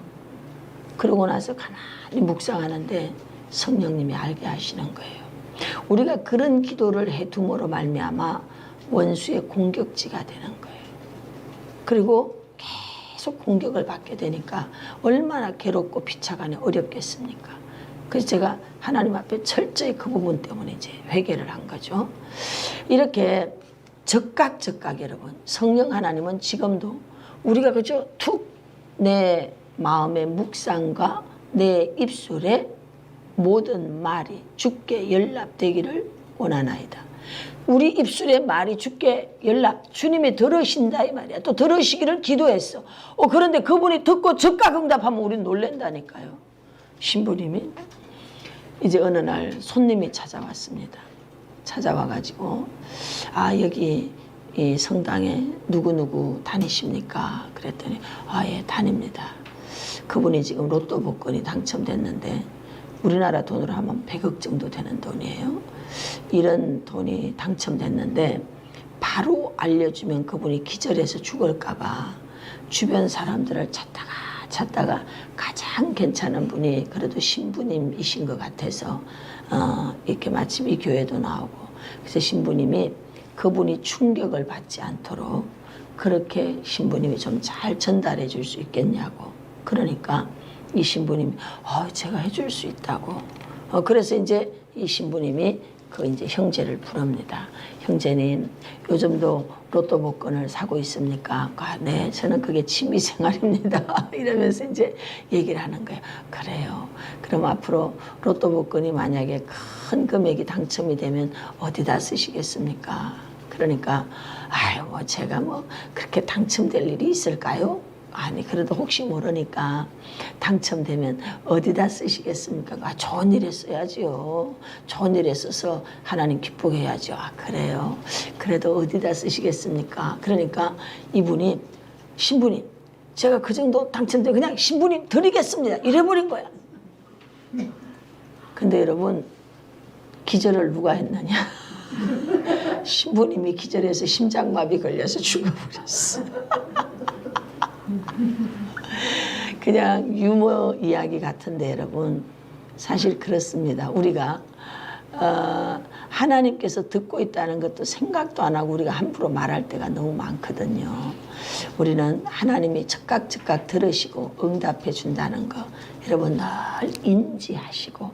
그러고 나서 가만히 묵상하는데 성령님이 알게 하시는 거예요. 우리가 그런 기도를 해둠으로 말미암아 원수의 공격지가 되는 거예요. 그리고 계속 공격을 받게 되니까 얼마나 괴롭고 비차가니 어렵겠습니까? 그래서 제가 하나님 앞에 철저히 그 부분 때문에 이제 회개를 한 거죠. 이렇게 적각 여러분 성령 하나님은 지금도 우리가 그저 툭 내 마음의 묵상과 내 입술에 모든 말이 주께 연락되기를 원하나이다. 우리 입술에 말이 주께 연락, 주님이 들으신다 이 말이야. 또 들으시기를 기도했어. 그런데 그분이 듣고 즉각 응답하면 우리는 놀란다니까요. 신부님이 이제 어느 날 손님이 찾아왔습니다. 찾아와가지고 여기 이 성당에 누구누구 다니십니까? 그랬더니 예, 다닙니다. 그분이 지금 로또 복권이 당첨됐는데 우리나라 돈으로 하면 100억 정도 되는 돈이에요. 이런 돈이 당첨됐는데 바로 알려주면 그분이 기절해서 죽을까 봐 주변 사람들을 찾다가 가장 괜찮은 분이 그래도 신부님이신 것 같아서 이렇게 마침 이 교회도 나오고, 그래서 신부님이 그분이 충격을 받지 않도록 그렇게 신부님이 좀 잘 전달해 줄 수 있겠냐고. 그러니까 이 신부님이 제가 해줄 수 있다고. 그래서 이제 이 신부님이 이제 형제를 부릅니다. 형제님, 요즘도 로또 복권을 사고 있습니까? 네, 저는 그게 취미 생활입니다. 이러면서 이제 얘기를 하는 거예요. 그래요. 그럼 앞으로 로또 복권이 만약에 큰 금액이 당첨이 되면 어디다 쓰시겠습니까? 그러니까 제가 그렇게 당첨될 일이 있을까요? 아니, 그래도 혹시 모르니까 당첨되면 어디다 쓰시겠습니까? 좋은 일에 써야죠. 좋은 일에 써서 하나님 기쁘게 해야죠. 그래요. 그래도 어디다 쓰시겠습니까? 그러니까 이분이, 신부님, 제가 그 정도 당첨되면 그냥 신부님 드리겠습니다. 이래버린 거야. 근데 여러분, 기절을 누가 했느냐? 신부님이 기절해서 심장마비 걸려서 죽어버렸어. 그냥 유머 이야기 같은데 여러분, 사실 그렇습니다. 우리가 하나님께서 듣고 있다는 것도 생각도 안 하고 우리가 함부로 말할 때가 너무 많거든요. 우리는 하나님이 즉각 들으시고 응답해 준다는 거 여러분 늘 인지하시고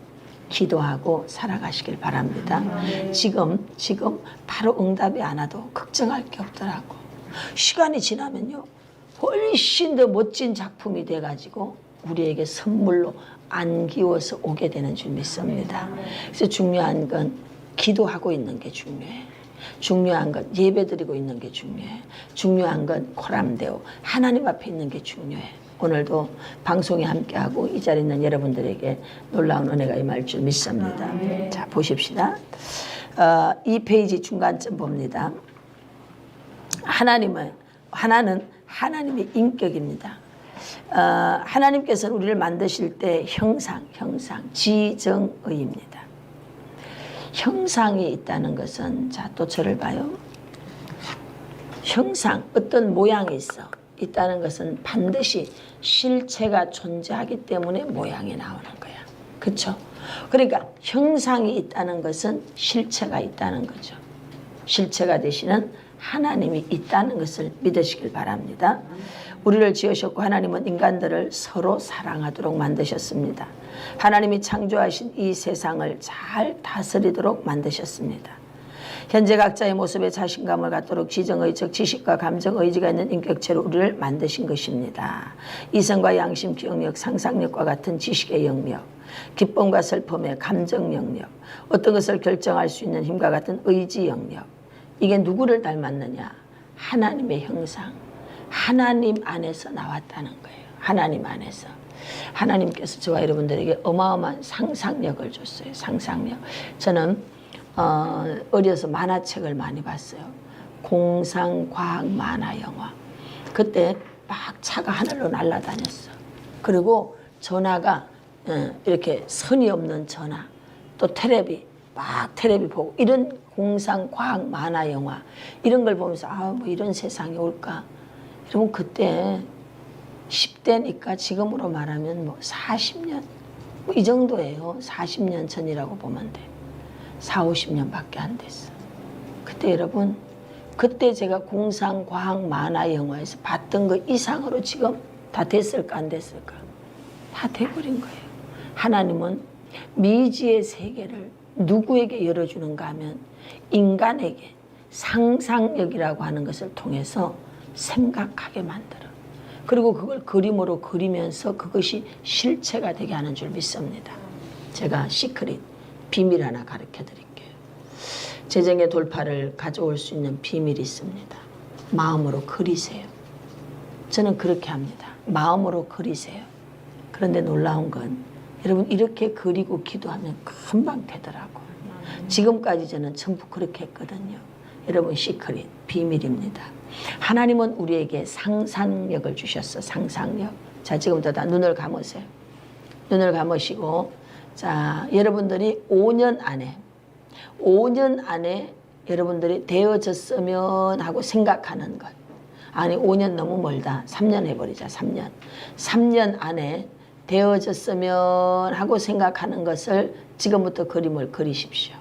기도하고 살아가시길 바랍니다. 지금 바로 응답이 안 와도 걱정할 게 없더라고. 시간이 지나면요, 훨씬 더 멋진 작품이 돼가지고 우리에게 선물로 안기워서 오게 되는 줄 믿습니다. 그래서 중요한 건 기도하고 있는 게 중요해. 중요한 건 예배드리고 있는 게 중요해. 중요한 건 코람데오 하나님 앞에 있는 게 중요해. 오늘도 방송에 함께하고 이 자리에 있는 여러분들에게 놀라운 은혜가 임할 줄 믿습니다. 자, 보십시다. 이 페이지 중간쯤 봅니다. 하나는 하나님의 인격입니다. 하나님께서는 우리를 만드실 때 형상, 지정의입니다. 형상이 있다는 것은, 자, 또 저를 봐요. 형상, 어떤 모양이 있다는 것은 반드시 실체가 존재하기 때문에 모양이 나오는 거야. 그렇죠? 그러니까 형상이 있다는 것은 실체가 있다는 거죠. 실체가 되시는 하나님이 있다는 것을 믿으시길 바랍니다. 우리를 지으셨고 하나님은 인간들을 서로 사랑하도록 만드셨습니다. 하나님이 창조하신 이 세상을 잘 다스리도록 만드셨습니다. 현재 각자의 모습에 자신감을 갖도록 지정의, 즉 지식과 감정, 의지가 있는 인격체로 우리를 만드신 것입니다. 이성과 양심, 기억력, 상상력과 같은 지식의 영역, 기쁨과 슬픔의 감정 영역, 어떤 것을 결정할 수 있는 힘과 같은 의지 영역, 이게 누구를 닮았느냐? 하나님의 형상, 하나님 안에서 나왔다는 거예요. 하나님 안에서. 하나님께서 저와 여러분들에게 어마어마한 상상력을 줬어요. 상상력. 저는 어려서 만화책을 많이 봤어요. 공상, 과학, 만화, 영화. 그때 막 차가 하늘로 날아다녔어. 그리고 전화가 이렇게 선이 없는 전화, 또 텔레비, 막 텔레비 보고, 이런 공상, 과학, 만화, 영화 이런 걸 보면서 뭐 이런 세상이 올까. 여러분, 그때 10대니까 지금으로 말하면 뭐 40년 뭐 이 정도예요. 40년 전이라고 보면 돼. 40, 50년밖에 안 됐어. 그때 여러분, 그때 제가 공상, 과학, 만화, 영화에서 봤던 거 이상으로 지금 다 됐을까 안 됐을까? 다 돼버린 거예요. 하나님은 미지의 세계를 누구에게 열어주는가 하면 인간에게 상상력이라고 하는 것을 통해서 생각하게 만들어. 그리고 그걸 그림으로 그리면서 그것이 실체가 되게 하는 줄 믿습니다. 제가 시크릿, 비밀 하나 가르쳐 드릴게요. 재정의 돌파를 가져올 수 있는 비밀이 있습니다. 마음으로 그리세요. 저는 그렇게 합니다. 마음으로 그리세요. 그런데 놀라운 건 여러분 이렇게 그리고 기도하면 금방 되더라고요. 지금까지 저는 전부 그렇게 했거든요. 여러분 시크릿, 비밀입니다. 하나님은 우리에게 상상력을 주셨어. 상상력. 자, 지금부터 다 눈을 감으세요. 눈을 감으시고, 자, 여러분들이 5년 안에 여러분들이 되어졌으면 하고 생각하는 것. 아니 5년 너무 멀다. 3년 해버리자. 3년. 3년 안에 되어졌으면 하고 생각하는 것을 지금부터 그림을 그리십시오.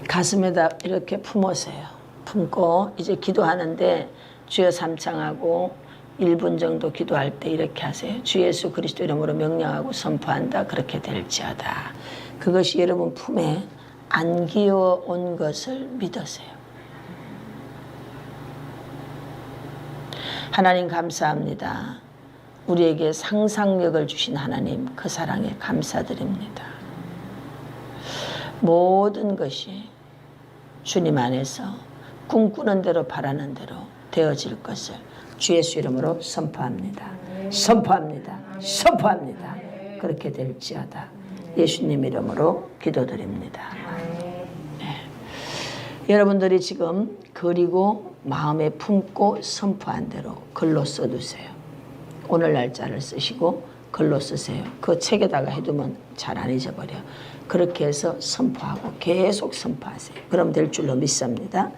가슴에다 이렇게 품으세요. 품고 이제 기도하는데 주여 삼창하고 1분 정도 기도할 때 이렇게 하세요. 주 예수 그리스도 이름으로 명령하고 선포한다. 그렇게 될지어다. 그것이 여러분 품에 안기어 온 것을 믿으세요. 하나님 감사합니다. 우리에게 상상력을 주신 하나님 그 사랑에 감사드립니다. 모든 것이 주님 안에서 꿈꾸는 대로 바라는 대로 되어질 것을 주 예수 이름으로 선포합니다. 선포합니다. 선포합니다. 그렇게 될지어다. 예수님 이름으로 기도드립니다. 네. 여러분들이 지금 그리고 마음에 품고 선포한 대로 글로 써두세요. 오늘 날짜를 쓰시고 글로 쓰세요. 그 책에다가 해두면 잘 안 잊어버려. 그렇게 해서 선포하고 계속 선포하세요. 그럼 될 줄로 믿습니다.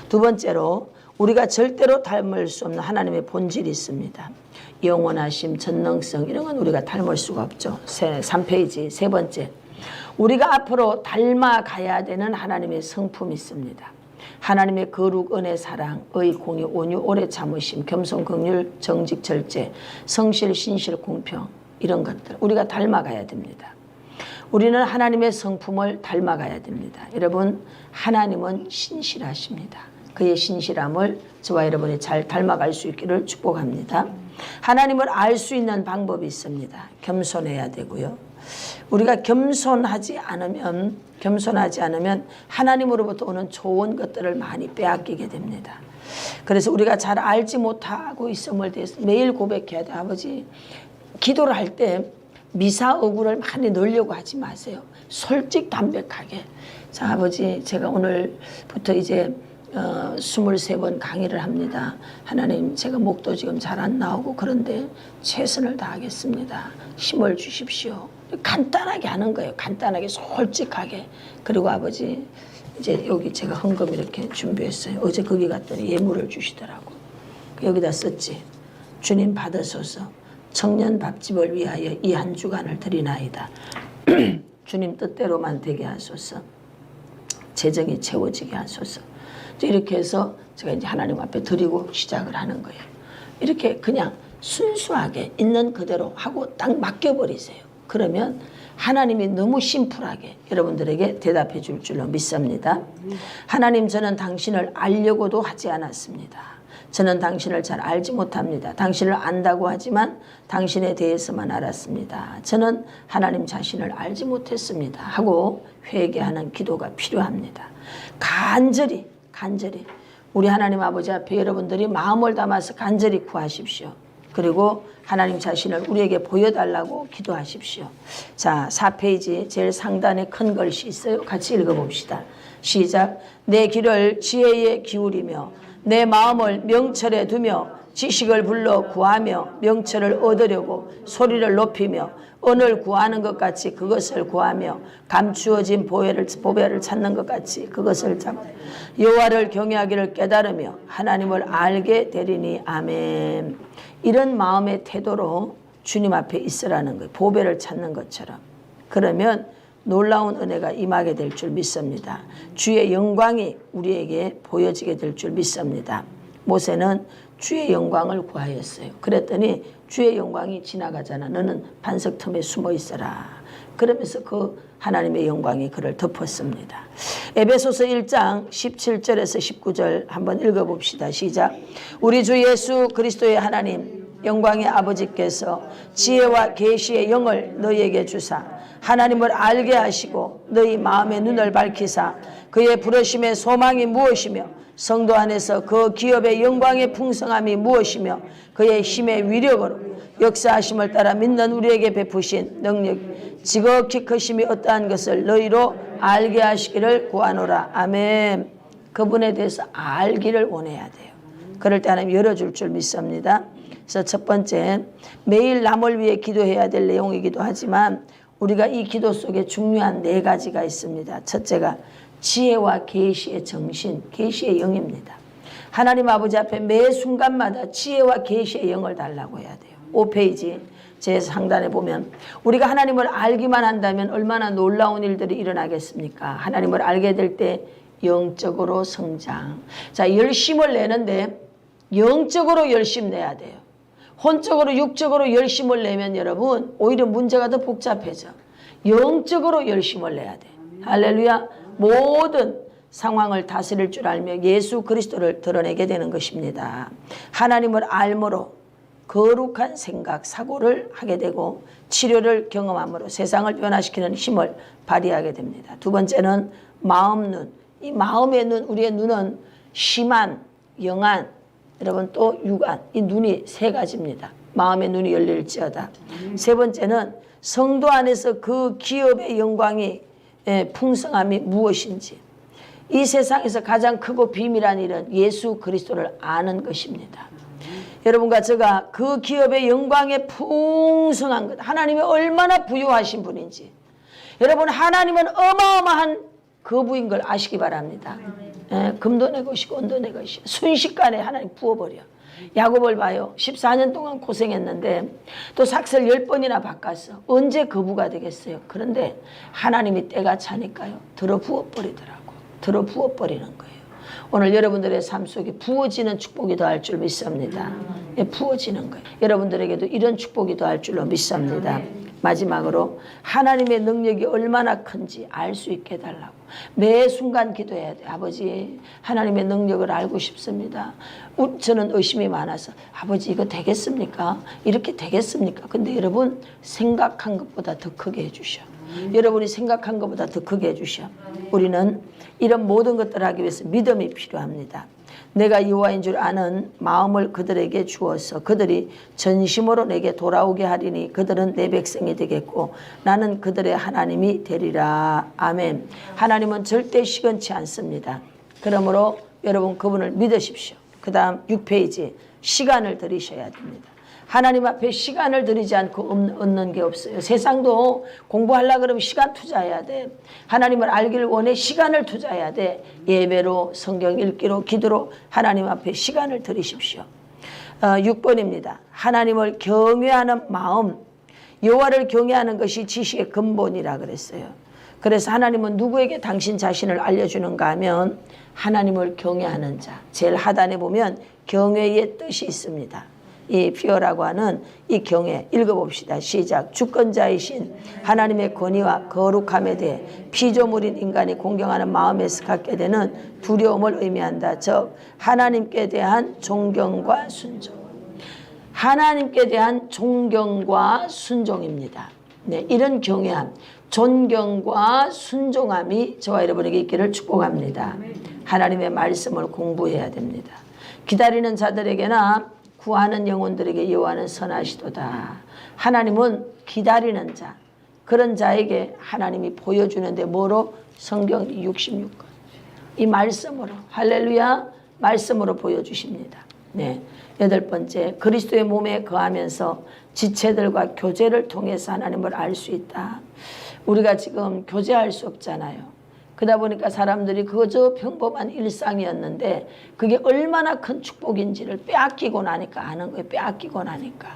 두 번째로 우리가 절대로 닮을 수 없는 하나님의 본질이 있습니다. 영원하심, 전능성 이런 건 우리가 닮을 수가 없죠. 3페이지 세 번째. 우리가 앞으로 닮아가야 되는 하나님의 성품이 있습니다. 하나님의 거룩, 은혜, 사랑, 의, 공의, 온유, 오래 참으심, 겸손, 긍휼, 정직, 절제, 성실, 신실, 공평 이런 것들 우리가 닮아가야 됩니다. 우리는 하나님의 성품을 닮아가야 됩니다. 여러분 하나님은 신실하십니다. 그의 신실함을 저와 여러분이 잘 닮아갈 수 있기를 축복합니다. 하나님을 알 수 있는 방법이 있습니다. 겸손해야 되고요. 우리가 겸손하지 않으면 하나님으로부터 오는 좋은 것들을 많이 빼앗기게 됩니다. 그래서 우리가 잘 알지 못하고 있음을 대해서 매일 고백해야 돼. 아버지 기도를 할 때 미사오구를 많이 넣으려고 하지 마세요. 솔직 담백하게. 자, 아버지 제가 오늘부터 이제 23번 강의를 합니다. 하나님 제가 목도 지금 잘 안 나오고 그런데 최선을 다하겠습니다. 힘을 주십시오. 간단하게 하는 거예요. 간단하게 솔직하게. 그리고 아버지 이제 여기 제가 헌금 이렇게 준비했어요. 어제 거기 갔더니 예물을 주시더라고. 여기다 썼지. 주님 받으소서. 청년 밥집을 위하여 이 한 주간을 드리나이다. 주님 뜻대로만 되게 하소서. 재정이 채워지게 하소서. 이렇게 해서 제가 이제 하나님 앞에 드리고 시작을 하는 거예요. 이렇게 그냥 순수하게 있는 그대로 하고 딱 맡겨버리세요. 그러면 하나님이 너무 심플하게 여러분들에게 대답해 줄 줄로 믿습니다. 하나님 저는 당신을 알려고도 하지 않았습니다. 저는 당신을 잘 알지 못합니다. 당신을 안다고 하지만 당신에 대해서만 알았습니다. 저는 하나님 자신을 알지 못했습니다. 하고 회개하는 기도가 필요합니다. 간절히 우리 하나님 아버지 앞에 여러분들이 마음을 담아서 간절히 구하십시오. 그리고 하나님 자신을 우리에게 보여달라고 기도하십시오. 자, 4페이지 제일 상단에 큰 글씨 있어요. 같이 읽어봅시다. 시작. 내 귀를 지혜에 기울이며 내 마음을 명철에 두며 지식을 불러 구하며 명철을 얻으려고 소리를 높이며 언을 구하는 것 같이 그것을 구하며 감추어진 보배를 찾는 것 같이 그것을 잡아 여호와를 경외하기를 깨달으며 하나님을 알게 되리니. 아멘. 이런 마음의 태도로 주님 앞에 있으라는 거예요. 보배를 찾는 것처럼. 그러면 놀라운 은혜가 임하게 될 줄 믿습니다. 주의 영광이 우리에게 보여지게 될 줄 믿습니다. 모세는 주의 영광을 구하였어요. 그랬더니 주의 영광이 지나가잖아. 너는 반석 틈에 숨어 있어라. 그러면서 그 하나님의 영광이 그를 덮었습니다. 에베소서 1장 17절에서 19절 한번 읽어봅시다. 시작. 우리 주 예수 그리스도의 하나님 영광의 아버지께서 지혜와 계시의 영을 너희에게 주사 하나님을 알게 하시고 너희 마음의 눈을 밝히사 그의 부르심의 소망이 무엇이며 성도 안에서 그 기업의 영광의 풍성함이 무엇이며 그의 힘의 위력으로 역사하심을 따라 믿는 우리에게 베푸신 능력 지극히 크심이 어떠한 것을 너희로 알게 하시기를 구하노라. 아멘. 그분에 대해서 알기를 원해야 돼요. 그럴 때 하나님 열어줄 줄 믿습니다. 그래서 첫 번째, 매일 남을 위해 기도해야 될 내용이기도 하지만 우리가 이 기도 속에 중요한 4가지가 있습니다. 첫째가 지혜와 계시의 정신, 계시의 영입니다. 하나님 아버지 앞에 매 순간마다 지혜와 계시의 영을 달라고 해야 돼요. 5페이지 제 상단에 보면 우리가 하나님을 알기만 한다면 얼마나 놀라운 일들이 일어나겠습니까? 하나님을 알게 될 때 영적으로 성장. 자, 열심을 내는데 영적으로 열심 내야 돼요. 혼적으로 육적으로 열심을 내면 여러분 오히려 문제가 더 복잡해져. 영적으로 열심을 내야 돼. 할렐루야. 모든 상황을 다스릴 줄 알며 예수 그리스도를 드러내게 되는 것입니다. 하나님을 알므로 거룩한 생각, 사고를 하게 되고 치료를 경험함으로 세상을 변화시키는 힘을 발휘하게 됩니다. 두 번째는 마음 눈. 이 마음의 눈, 우리의 눈은 심한, 영한, 여러분 또 육안, 이 눈이 3가지입니다. 마음의 눈이 열릴지어다. 세 번째는 성도 안에서 그 기업의 영광이 풍성함이 무엇인지 이 세상에서 가장 크고 비밀한 일은 예수 그리스도를 아는 것입니다. 여러분과 제가 그 기업의 영광의 풍성한 것 하나님이 얼마나 부유하신 분인지 여러분 하나님은 어마어마한 거부인 걸 아시기 바랍니다. 금도 내 것이고 은도 내 것이고 순식간에 하나님 부어버려. 야곱을 봐요. 14년 동안 고생했는데 또 삭슬 10번이나 바꿨어. 언제 거부가 되겠어요? 그런데 하나님이 때가 차니까요. 들어 부어버리더라고. 들어 부어버리는 거예요. 오늘 여러분들의 삶 속에 부어지는 축복이 더할 줄 믿습니다. 부어지는 거예요. 여러분들에게도 이런 축복이 더할 줄로 믿습니다. 마지막으로 하나님의 능력이 얼마나 큰지 알 수 있게 해달라고 매 순간 기도해야 돼. 아버지 하나님의 능력을 알고 싶습니다. 저는 의심이 많아서 아버지 이거 되겠습니까? 이렇게 되겠습니까? 근데 여러분 생각한 것보다 더 크게 해주셔. 여러분이 생각한 것보다 더 크게 해주셔. 우리는 이런 모든 것들을 하기 위해서 믿음이 필요합니다. 내가 여호와인 줄 아는 마음을 그들에게 주어서 그들이 전심으로 내게 돌아오게 하리니 그들은 내 백성이 되겠고 나는 그들의 하나님이 되리라. 아멘. 하나님은 절대 시건치 않습니다. 그러므로 여러분 그분을 믿으십시오. 그 다음 6페이지 시간을 들이셔야 됩니다. 하나님 앞에 시간을 들이지 않고 얻는 게 없어요. 세상도 공부하려고 그러면 시간 투자해야 돼. 하나님을 알기를 원해 시간을 투자해야 돼. 예배로 성경 읽기로 기도로 하나님 앞에 시간을 들이십시오. 6번입니다. 하나님을 경외하는 마음. 여호와를 경외하는 것이 지식의 근본이라 그랬어요. 그래서 하나님은 누구에게 당신 자신을 알려주는가 하면 하나님을 경외하는 자. 제일 하단에 보면 경외의 뜻이 있습니다. 이 피어라고 하는 이 경외 읽어봅시다. 시작. 주권자이신 하나님의 권위와 거룩함에 대해 피조물인 인간이 공경하는 마음에서 갖게 되는 두려움을 의미한다. 즉 하나님께 대한 존경과 순종. 하나님께 대한 존경과 순종입니다. 네, 이런 경외함, 존경과 순종함이 저와 여러분에게 있기를 축복합니다. 하나님의 말씀을 공부해야 됩니다. 기다리는 자들에게나 구하는 영혼들에게 여호와는 선하시도다. 하나님은 기다리는 자, 그런 자에게 하나님이 보여주는데 뭐로? 성경 66권. 이 말씀으로, 할렐루야, 말씀으로 보여주십니다. 네. 8번째, 그리스도의 몸에 거하면서 지체들과 교제를 통해서 하나님을 알 수 있다. 우리가 지금 교제할 수 없잖아요. 그러다 보니까 사람들이 그저 평범한 일상이었는데 그게 얼마나 큰 축복인지를 빼앗기고 나니까 아는 거예요. 빼앗기고 나니까.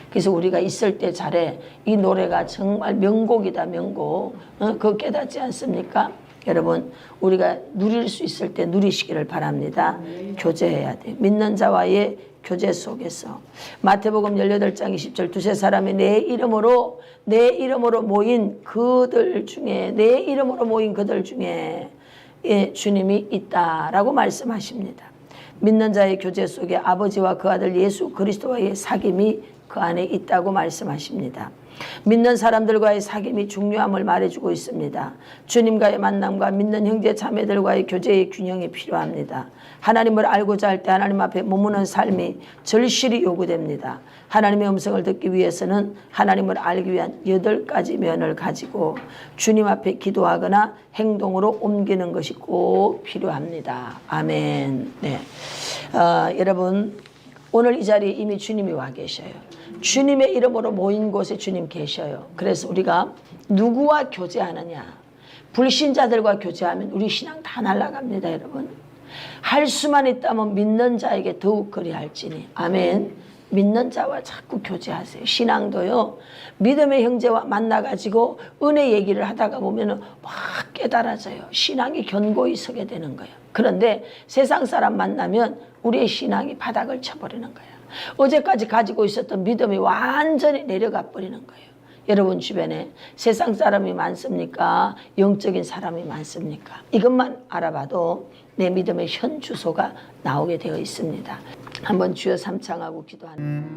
그래서 우리가 있을 때 잘해. 이 노래가 정말 명곡이다, 명곡. 그거 깨닫지 않습니까? 여러분, 우리가 누릴 수 있을 때 누리시기를 바랍니다. 교제해야 돼. 믿는 자와의 교제 속에서. 마태복음 18장 20절, 두세 사람이 내 이름으로 모인 그들 중에, 내 이름으로 모인 그들 중에 주님이 있다라고 말씀하십니다. 믿는 자의 교제 속에 아버지와 그 아들 예수 그리스도와의 사귐이 그 안에 있다고 말씀하십니다. 믿는 사람들과의 사귐이 중요함을 말해주고 있습니다. 주님과의 만남과 믿는 형제 자매들과의 교제의 균형이 필요합니다. 하나님을 알고자 할 때 하나님 앞에 머무는 삶이 절실히 요구됩니다. 하나님의 음성을 듣기 위해서는 하나님을 알기 위한 8가지 면을 가지고 주님 앞에 기도하거나 행동으로 옮기는 것이 꼭 필요합니다. 아멘. 네. 여러분, 오늘 이 자리에 이미 주님이 와 계셔요. 주님의 이름으로 모인 곳에 주님 계셔요. 그래서 우리가 누구와 교제하느냐, 불신자들과 교제하면 우리 신앙 다 날아갑니다. 여러분, 할 수만 있다면 믿는 자에게 더욱 그리할지니. 아멘. 믿는 자와 자꾸 교제하세요. 신앙도요, 믿음의 형제와 만나가지고 은혜 얘기를 하다가 보면 막 깨달아져요. 신앙이 견고히 서게 되는 거예요. 그런데 세상 사람 만나면 우리의 신앙이 바닥을 쳐버리는 거예요. 어제까지 가지고 있었던 믿음이 완전히 내려가 버리는 거예요. 여러분 주변에 세상 사람이 많습니까? 영적인 사람이 많습니까? 이것만 알아봐도 내 믿음의 현 주소가 나오게 되어 있습니다. 한번 주여 삼창하고 기도합니다.